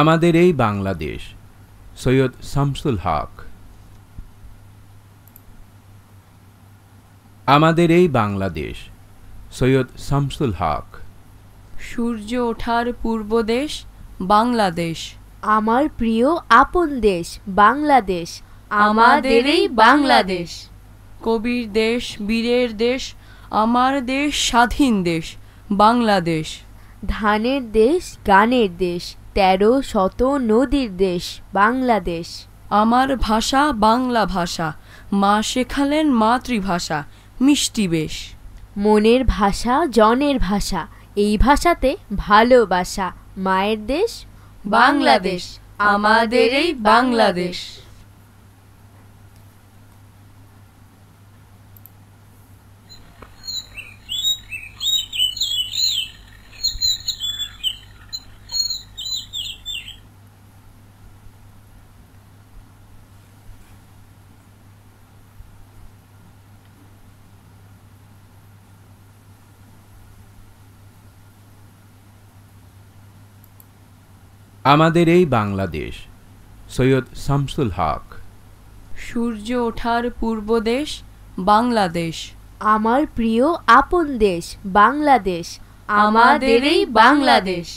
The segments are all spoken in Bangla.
আমাদের এই বাংলাদেশ সৈয়দ শামসুল হক। আমাদের এই বাংলাদেশ সৈয়দ শামসুল হক। সূর্য ওঠার পূর্ব দেশ বাংলাদেশ। আমার প্রিয় আপন দেশ বাংলাদেশ, আমাদের এই বাংলাদেশ। কবির দেশ, বীরের দেশ, আমার দেশ, স্বাধীন দেশ বাংলাদেশ। ধানের দেশ, গানের দেশ, 13শত নদীর দেশ বাংলাদেশ। আমার ভাষা বাংলা ভাষা, মা শেখালেন মাতৃভাষা মিষ্টি বেশ। মনের ভাষা জনের ভাষা, এই ভাষাতে ভালোবাসা, মায়ের দেশ বাংলাদেশ। আমাদের এই বাংলাদেশ। আমাদের এই বাংলাদেশ সৈয়দ শামসুল হক। সূর্য ওঠার পূর্ব দেশ বাংলাদেশ। আমার প্রিয় আপন দেশ বাংলাদেশ, আমাদের এই বাংলাদেশ।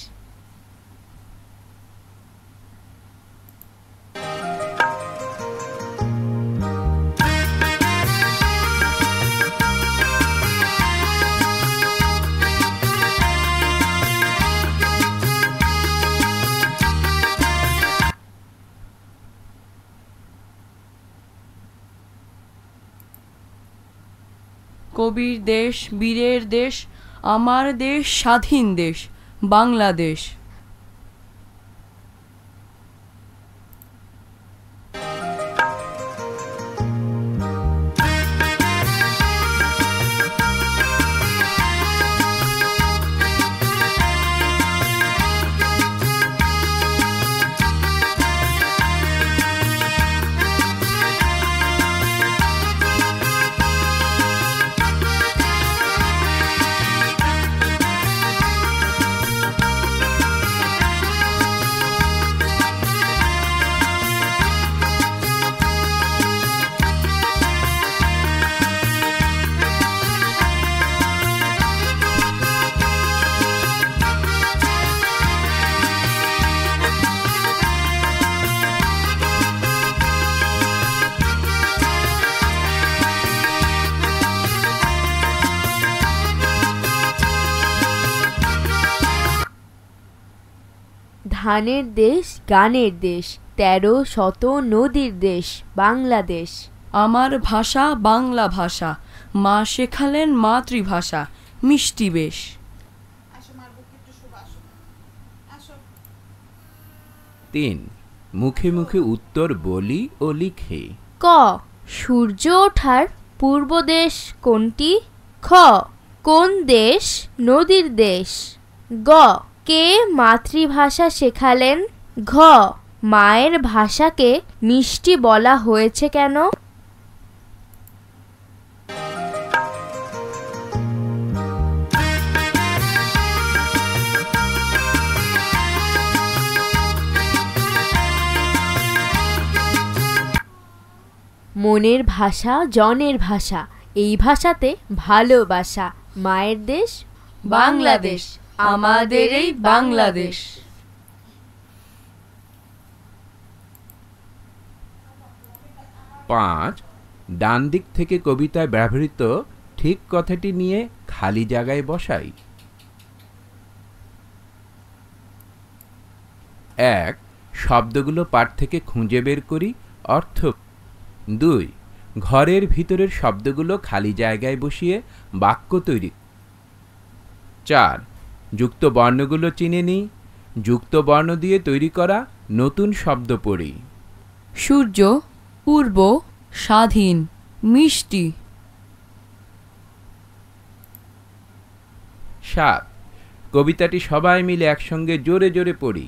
কবির দেশ, বীরের দেশ, আমার দেশ, স্বাধীন দেশ বাংলাদেশ। ধানের দেশ, গানের দেশ, 13শত নদীর দেশ বাংলাদেশ। আমার ভাষা বাংলা ভাষা, মা শেখালেন মাতৃভাষা মিষ্টি বেশ। 3 মুখে মুখে উত্তর বলি ও লিখে। ক সূর্য ওঠার পূর্ব দেশ কোনটি? খ কোন দেশ নদীর দেশ? গ কে মাতৃভাষা শেখালেন? ঘ মায়ের ভাষাকে মিষ্টি বলা হয়েছে কেন? মনের ভাষা জনের ভাষা, এই ভাষাতে ভালোবাসা, মায়ের দেশ বাংলাদেশ। আমাদের এই বাংলাদেশ। 5 ডান দিক থেকে কবিতায় ব্যবহৃত ঠিক কথাটি নিয়ে খালি জায়গায় বসাই। 1 শব্দগুলো পাঠ থেকে খুঁজে বের করি, অর্থ। 2 ঘরের ভিতরের শব্দগুলো খালি জায়গায় বসিয়ে বাক্য তৈরি। 4 যুক্ত বর্ণগুলো চিনে নিই, যুক্ত বর্ণ দিয়ে তৈরি করা নতুন শব্দ পড়ি। সূর্য, পূর্ব, স্বাধীন, মিষ্টি। 7 কবিতাটি সবাই মিলে একসঙ্গে জোরে জোরে পড়ি।